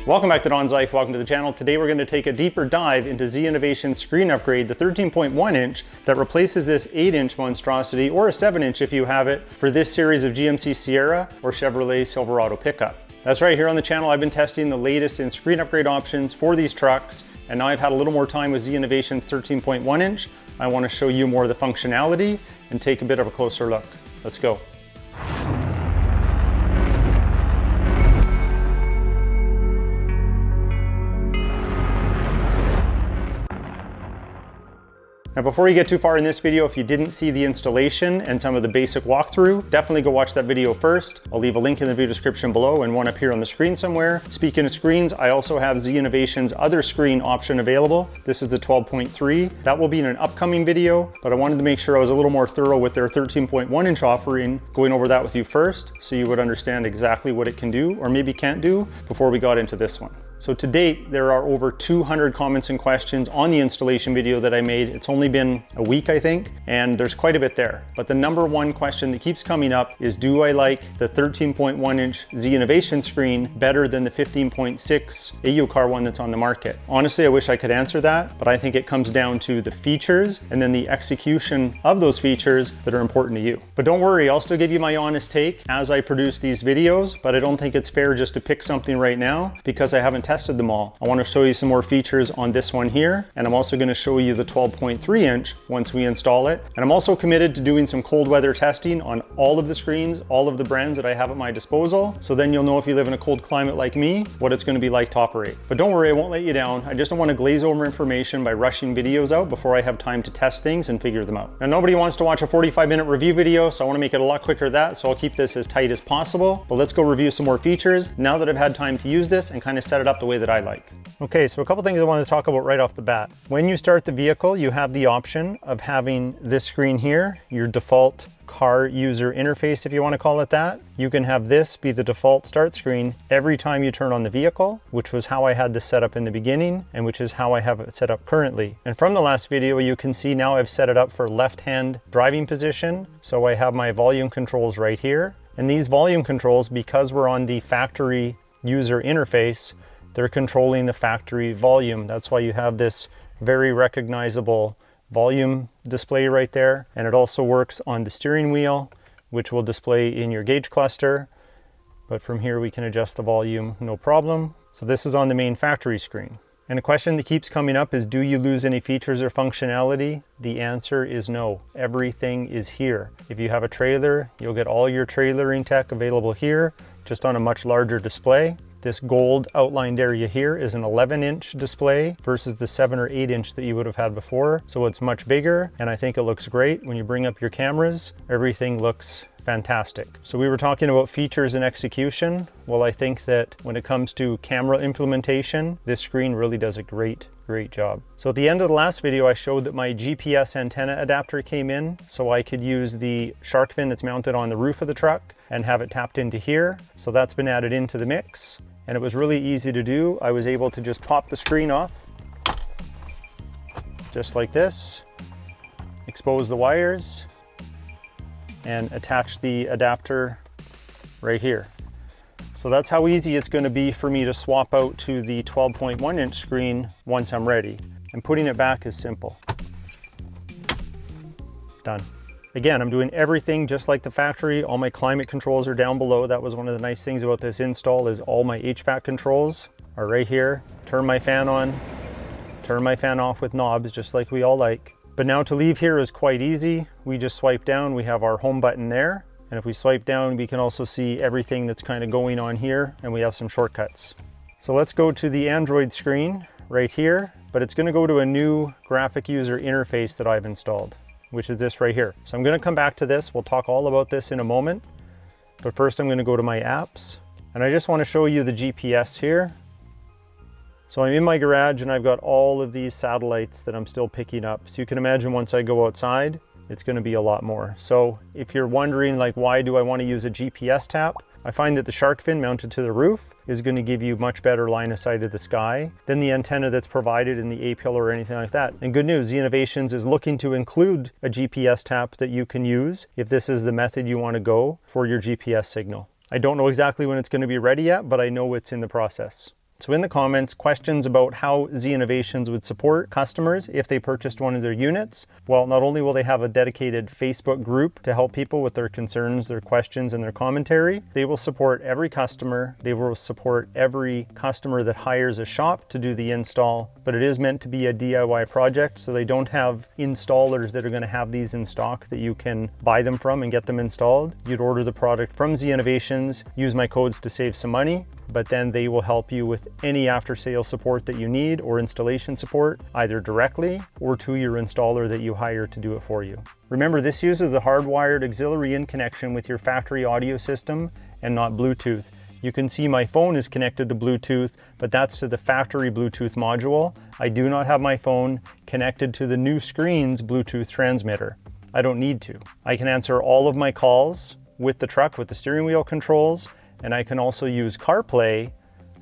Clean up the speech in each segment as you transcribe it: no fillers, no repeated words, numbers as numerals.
Welcome back to DONSLIFE, welcome to the channel. Today we're going to take a deeper dive into Z Innovation's screen upgrade, the 13.1 inch that replaces this 8-inch monstrosity, or a 7-inch if you have it, for this series of GMC Sierra or Chevrolet Silverado pickup. That's right, here on the channel I've been testing the latest in screen upgrade options for these trucks, and now I've had a little more time with Z Innovation's 13.1 inch. I want to show you more of the functionality and take a bit of a closer look. Let's go. Now before you get too far in this video, if you didn't see the installation and some of the basic walkthrough, definitely go watch that video first. I'll leave a link in the video description below and one up here on the screen somewhere. Speaking of screens, I also have Z Innovation's other screen option available. This is the 12.3. That will be in an upcoming video, but I wanted to make sure I was a little more thorough with their 13.1 inch offering, going over that with you first so you would understand exactly what it can do or maybe can't do before we got into this one. So to date, there are over 200 comments and questions on the installation video that I made. It's only been a week, I think, and there's quite a bit there. But the number one question that keeps coming up is, do I like the 13.1 inch Z Innovation screen better than the 15.6 AU car one that's on the market? Honestly, I wish I could answer that, but I think it comes down to the features and then the execution of those features that are important to you. But don't worry, I'll still give you my honest take as I produce these videos, but I don't think it's fair just to pick something right now because I haven't tested them all. I want to show you some more features on this one here, and I'm also going to show you the 12.3 inch once we install it. And I'm also committed to doing some cold weather testing on all of the screens, all of the brands that I have at my disposal, so then you'll know if you live in a cold climate like me, what it's going to be like to operate. But don't worry, I won't let you down. I just don't want to glaze over information by rushing videos out before I have time to test things and figure them out. Now, nobody wants to watch a 45-minute review video, so I want to make it a lot quicker than that, so I'll keep this as tight as possible. But let's go review some more features now that I've had time to use this and kind of set it up the way that I like. Okay, so a couple things I want to talk about right off the bat. When you start the vehicle, you have the option of having this screen here, your default car user interface, if you want to call it that. You can have this be the default start screen every time you turn on the vehicle, which was how I had this set up in the beginning and which is how I have it set up currently. And from the last video, you can see now I've set it up for left-hand driving position. So I have my volume controls right here. And these volume controls, because we're on the factory user interface, they're controlling the factory volume. That's why you have this very recognizable volume display right there. And it also works on the steering wheel, which will display in your gauge cluster. But from here we can adjust the volume, no problem. So this is on the main factory screen. And a question that keeps coming up is, do you lose any features or functionality? The answer is no. Everything is here. If you have a trailer, you'll get all your trailering tech available here, just on a much larger display. This gold outlined area here is an 11-inch display versus the 7 or 8-inch that you would have had before. So it's much bigger, and I think it looks great. When you bring up your cameras, everything looks fantastic. So we were talking about features and execution. Well, I think that when it comes to camera implementation, this screen really does a great job. So at the end of the last video, I showed that my GPS antenna adapter came in, so I could use the shark fin that's mounted on the roof of the truck and have it tapped into here. So that's been added into the mix, and it was really easy to do. I was able to just pop the screen off, just like this, expose the wires, and attach the adapter right here. So that's how easy it's going to be for me to swap out to the 12.1 inch screen once I'm ready. And putting it back is simple. Done. Again, I'm doing everything just like the factory. All my climate controls are down below. That was one of the nice things about this install, is all my HVAC controls are right here. Turn my fan on, turn my fan off with knobs, just like we all like. But now to leave here is quite easy. We just swipe down, we have our home button there. And if we swipe down, we can also see everything that's kind of going on here, and we have some shortcuts. So let's go to the Android screen right here, but it's going to go to a new graphic user interface that I've installed, which is this right here. So I'm going to come back to this. We'll talk all about this in a moment. But first I'm going to go to my apps, and I just want to show you the GPS here. So I'm in my garage and I've got all of these satellites that I'm still picking up. So you can imagine once I go outside, it's going to be a lot more. So if you're wondering, like, why do I want to use a GPS tap? I find that the shark fin mounted to the roof is going to give you much better line of sight of the sky than the antenna that's provided in the A-pillar or anything like that. And good news, Z Innovations is looking to include a GPS tap that you can use if this is the method you want to go for your GPS signal. I don't know exactly when it's going to be ready yet, but I know it's in the process. So in the comments, questions about how Z Innovations would support customers if they purchased one of their units. Well, not only will they have a dedicated Facebook group to help people with their concerns, their questions, and their commentary, they will support every customer. They will support every customer that hires a shop to do the install, but it is meant to be a DIY project, so they don't have installers that are going to have these in stock that you can buy them from and get them installed. You'd order the product from Z Innovations, use my codes to save some money, but then they will help you with any after-sale support that you need or installation support, either directly or to your installer that you hire to do it for you. Remember, this uses the hardwired auxiliary in connection with your factory audio system and not Bluetooth. You can see my phone is connected to Bluetooth, but that's to the factory Bluetooth module. I do not have my phone connected to the new screen's Bluetooth transmitter. I don't need to. I can answer all of my calls with the truck with the steering wheel controls, and I can also use CarPlay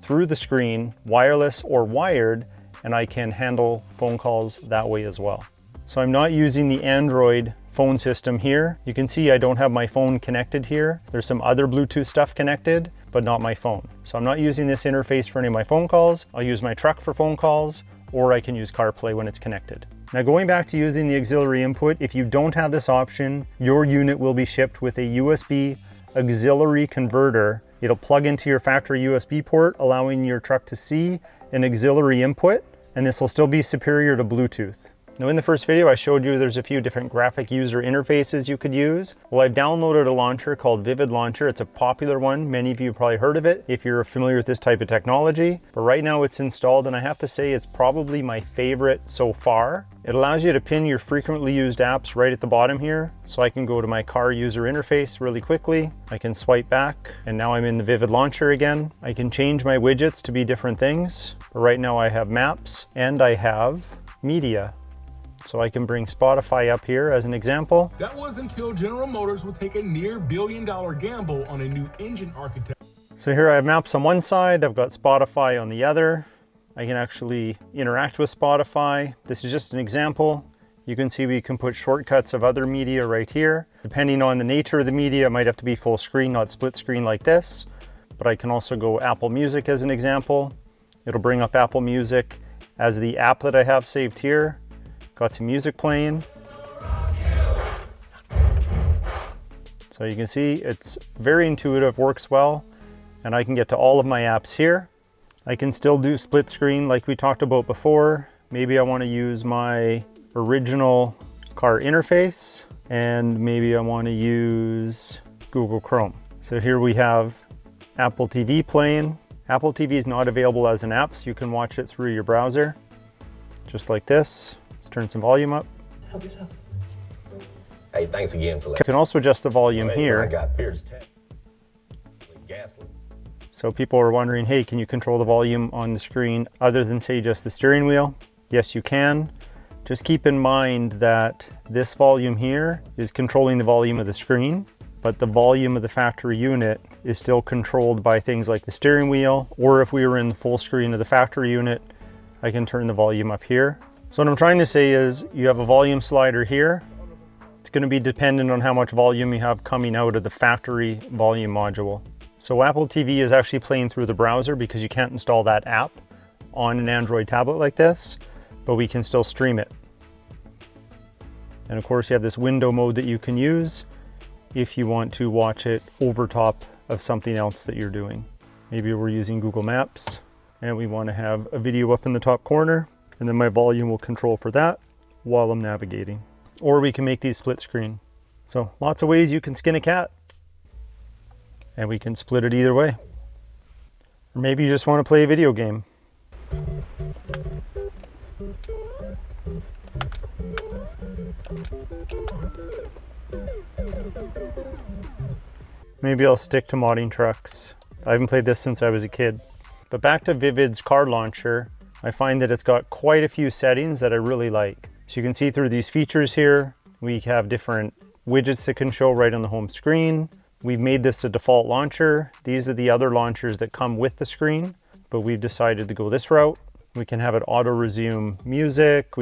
through the screen, wireless or wired, and I can handle phone calls that way as well. So I'm not using the Android phone system here. You can see I don't have my phone connected here. There's some other Bluetooth stuff connected, but not my phone. So I'm not using this interface for any of my phone calls. I'll use my truck for phone calls, or I can use CarPlay when it's connected. Now, going back to using the auxiliary input, if you don't have this option, your unit will be shipped with a USB auxiliary converter. It'll plug into your factory USB port, allowing your truck to see an auxiliary input, and this will still be superior to Bluetooth. Now, in the first video, I showed you there's a few different graphic user interfaces you could use. Well, I've downloaded a launcher called Vivid Launcher. It's a popular one. Many of you have probably heard of it if you're familiar with this type of technology. But right now it's installed, and I have to say it's probably my favorite so far. It allows you to pin your frequently used apps right at the bottom here. So I can go to my car user interface really quickly. I can swipe back, and now I'm in the Vivid Launcher again. I can change my widgets to be different things. But right now I have maps and I have media. So I can bring Spotify up here as an example. That was until General Motors would take a near billion-dollar gamble on a new engine architecture. So here I have maps on one side, I've got Spotify on the other. I can actually interact with Spotify. This is just an example. You can see we can put shortcuts of other media right here. Depending on the nature of the media, it might have to be full screen, not split screen like this. But I can also go Apple Music as an example. It'll bring up Apple Music as the app that I have saved here. Got some music playing. So you can see it's very intuitive, works well, and I can get to all of my apps here. I can still do split screen like we talked about before. Maybe I want to use my original car interface, and maybe I want to use Google Chrome. So here we have Apple TV playing. Apple TV is not available as an app, so you can watch it through your browser, just like this. Let's turn some volume up. Help yourself. Hey, thanks again for You can also adjust the volume here. I got Pierce Tech. Gasoline. So people are wondering, hey, can you control the volume on the screen other than say just the steering wheel? Yes, you can. Just keep in mind that this volume here is controlling the volume of the screen, but the volume of the factory unit is still controlled by things like the steering wheel, or if we were in the full screen of the factory unit, I can turn the volume up here. So what I'm trying to say is you have a volume slider here. It's going to be dependent on how much volume you have coming out of the factory volume module. So Apple TV is actually playing through the browser because you can't install that app on an Android tablet like this, but we can still stream it. And of course you have this window mode that you can use if you want to watch it over top of something else that you're doing. Maybe we're using Google Maps and we want to have a video up in the top corner, and then my volume will control for that while I'm navigating. Or we can make these split screen. So lots of ways you can skin a cat, and we can split it either way. Or maybe you just want to play a video game. Maybe I'll stick to modding trucks. I haven't played this since I was a kid. But back to Vivid's car launcher, I find that it's got quite a few settings that I really like. So you can see through these features here, we have different widgets that can show right on the home screen. We've made this a default launcher. These are the other launchers that come with the screen, but we've decided to go this route. We can have it auto resume music.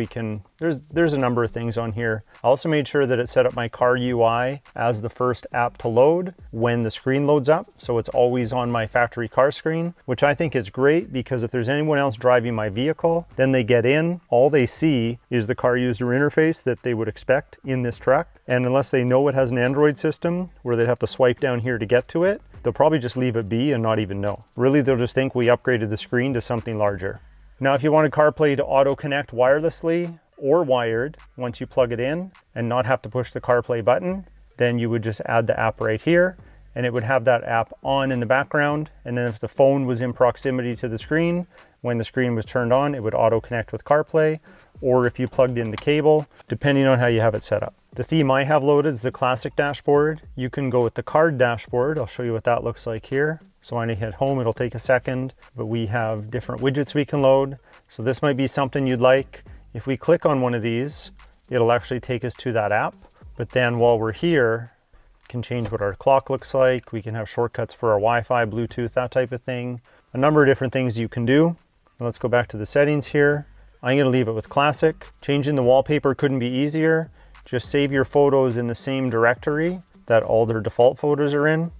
There's a number of things on here. I also made sure that it set up my car UI as the first app to load when the screen loads up. So it's always on my factory car screen, which I think is great because if there's anyone else driving my vehicle, then they get in, all they see is the car user interface that they would expect in this truck. And unless they know it has an Android system where they'd have to swipe down here to get to it, they'll probably just leave it be and not even know. Really, they'll just think we upgraded the screen to something larger. Now, if you wanted CarPlay to auto connect wirelessly or wired, once you plug it in and not have to push the CarPlay button, then you would just add the app right here and it would have that app on in the background. And then if the phone was in proximity to the screen, when the screen was turned on, it would auto connect with CarPlay, or if you plugged in the cable, depending on how you have it set up. The theme I have loaded is the classic dashboard. You can go with the card dashboard. I'll show you what that looks like here. So when I hit home, it'll take a second, but we have different widgets we can load. So this might be something you'd like. If we click on one of these, it'll actually take us to that app. But then while we're here, we can change what our clock looks like. We can have shortcuts for our Wi-Fi, Bluetooth, that type of thing. A number of different things you can do. Let's go back to the settings here. I'm gonna leave it with classic. Changing the wallpaper couldn't be easier. Just save your photos in the same directory that all their default photos are in.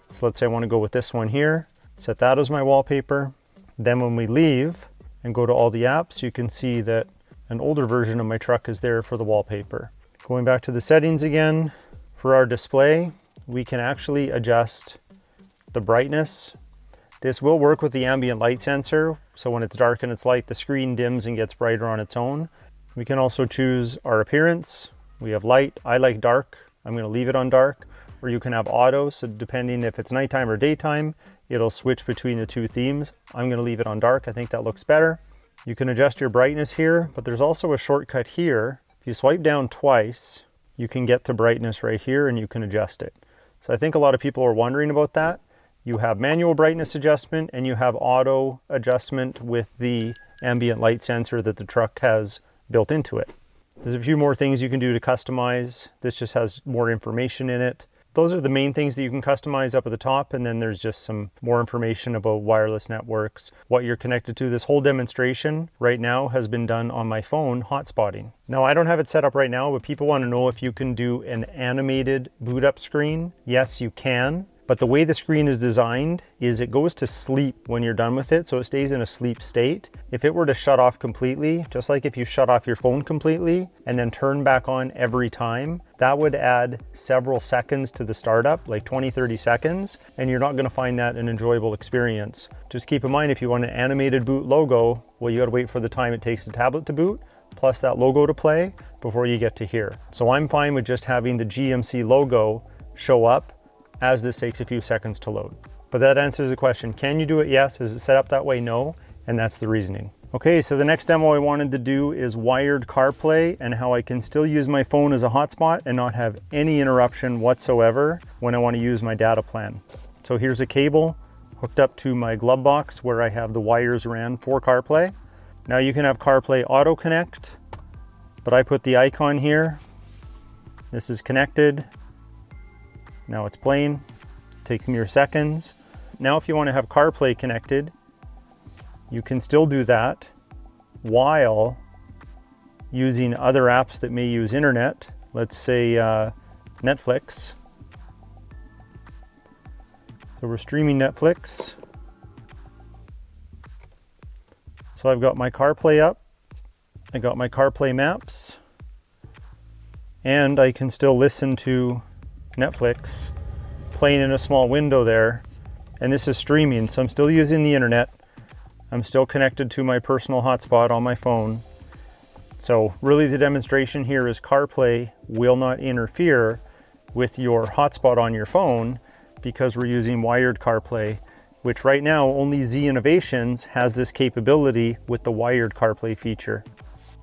So let's say I want to go with this one here, set that as my wallpaper. Then when we leave and go to all the apps, you can see that an older version of my truck is there for the wallpaper. Going back to the settings again, for our display, we can actually adjust the brightness. This will work with the ambient light sensor. So when it's dark and it's light, the screen dims and gets brighter on its own. We can also choose our appearance. We have light. I like dark. I'm going to leave it on dark. Or you can have auto, so depending if it's nighttime or daytime, it'll switch between the two themes. I'm going to leave it on dark. I think that looks better. You can adjust your brightness here, but there's also a shortcut here. If you swipe down twice, you can get to brightness right here and you can adjust it. So I think a lot of people are wondering about that. You have manual brightness adjustment and you have auto adjustment with the ambient light sensor that the truck has built into it. There's a few more things you can do to customize. This just has more information in it. Those are the main things that you can customize up at the top, and then there's just some more information about wireless networks, what you're connected to. This whole demonstration right now has been done on my phone hotspotting. Now, I don't have it set up right now, but people want to know if you can do an animated boot up screen. Yes, you can. But the way the screen is designed is it goes to sleep when you're done with it, so it stays in a sleep state. If it were to shut off completely, just like if you shut off your phone completely and then turn back on every time, that would add several seconds to the startup, like 20, 30 seconds, and you're not gonna find that an enjoyable experience. Just keep in mind, if you want an animated boot logo, well, you gotta wait for the time it takes the tablet to boot, plus that logo to play before you get to here. So I'm fine with just having the GMC logo show up as this takes a few seconds to load. But that answers the question. Can you do it? Yes. Is it set up that way? No. And that's the reasoning. Okay, so the next demo I wanted to do is wired CarPlay and how I can still use my phone as a hotspot and not have any interruption whatsoever when I want to use my data plan. So here's a cable hooked up to my glove box where I have the wires ran for CarPlay. Now you can have CarPlay auto connect, but I put the icon here. This is connected. Now it's playing, it takes mere seconds. Now if you want to have CarPlay connected, you can still do that while using other apps that may use internet. Let's say Netflix. So we're streaming Netflix. So I've got my CarPlay up, I got my CarPlay maps, and I can still listen to Netflix playing in a small window there. And this is streaming, so I'm still using the internet. I'm still connected to my personal hotspot on my phone. So really the demonstration here is CarPlay will not interfere with your hotspot on your phone because we're using wired CarPlay, which right now only Z Innovations has this capability with the wired CarPlay feature.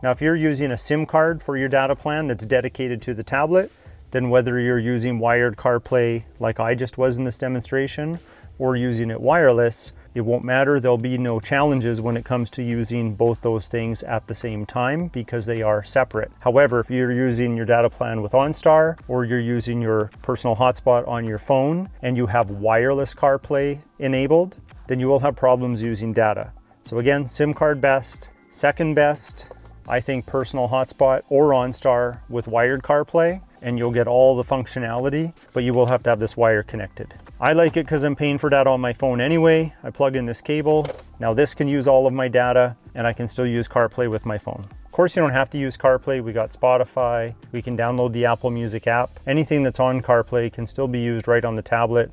Now, if you're using a SIM card for your data plan that's dedicated to the tablet, then whether you're using wired CarPlay like I just was in this demonstration or using it wireless, it won't matter. There'll be no challenges when it comes to using both those things at the same time because they are separate. However, if you're using your data plan with OnStar or you're using your personal hotspot on your phone and you have wireless CarPlay enabled, then you will have problems using data. So again, SIM card best. Second best, I think personal hotspot or OnStar with wired CarPlay, and you'll get all the functionality, but you will have to have this wire connected. I like it because I'm paying for data on my phone anyway. I plug in this cable. Now this can use all of my data, and I can still use CarPlay with my phone. Of course, you don't have to use CarPlay. We got Spotify. We can download the Apple Music app. Anything that's on CarPlay can still be used right on the tablet.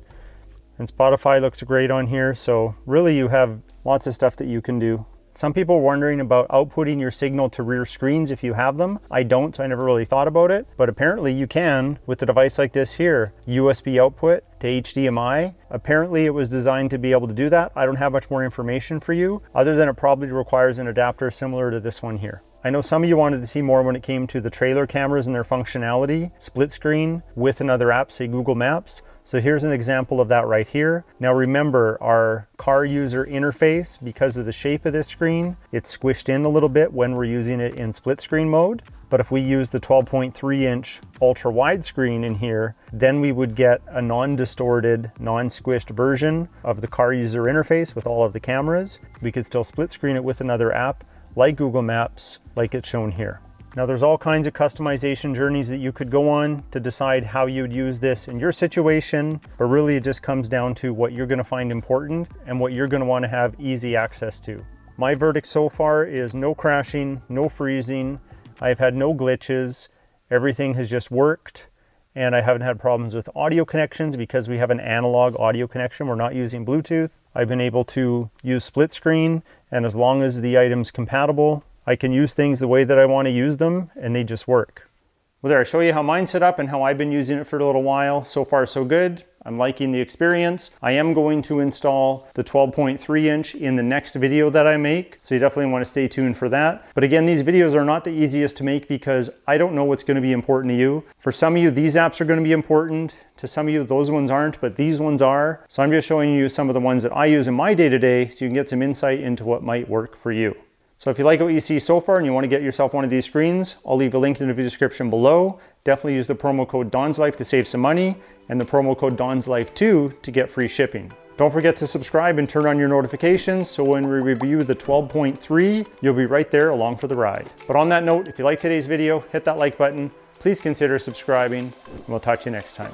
And Spotify looks great on here. So really you have lots of stuff that you can do. Some people are wondering about outputting your signal to rear screens if you have them. I don't, so I never really thought about it, but apparently you can with a device like this here. USB output to HDMI. Apparently it was designed to be able to do that. I don't have much more information for you, other than it probably requires an adapter similar to this one here. I know some of you wanted to see more when it came to the trailer cameras and their functionality, split screen with another app, say Google Maps. So here's an example of that right here. Now remember, our car user interface, because of the shape of this screen, it's squished in a little bit when we're using it in split screen mode. But if we use the 12.3 inch ultra wide screen in here, then we would get a non-distorted, non-squished version of the car user interface with all of the cameras. We could still split screen it with another app like Google Maps, like it's shown here. Now there's all kinds of customization journeys that you could go on to decide how you'd use this in your situation, but really it just comes down to what you're gonna find important and what you're gonna wanna have easy access to. My verdict so far is no crashing, no freezing. I've had no glitches. Everything has just worked, and I haven't had problems with audio connections because we have an analog audio connection. We're not using Bluetooth. I've been able to use split screen, and as long as the item's compatible, I can use things the way that I want to use them, and they just work. Well, there, I show you how mine's set up and how I've been using it for a little while. So far, so good. I'm liking the experience. I am going to install the 12.3 inch in the next video that I make, so you definitely want to stay tuned for that. But again, these videos are not the easiest to make because I don't know what's going to be important to you. For some of you, these apps are going to be important. To some of you, those ones aren't, but these ones are. So I'm just showing you some of the ones that I use in my day-to-day so you can get some insight into what might work for you. So if you like what you see so far and you want to get yourself one of these screens, I'll leave a link in the video description below. Definitely use the promo code DONSLIFE to save some money and the promo code DONSLIFE2 to get free shipping. Don't forget to subscribe and turn on your notifications so when we review the 12.3, you'll be right there along for the ride. But on that note, if you like today's video, hit that like button. Please consider subscribing and we'll talk to you next time.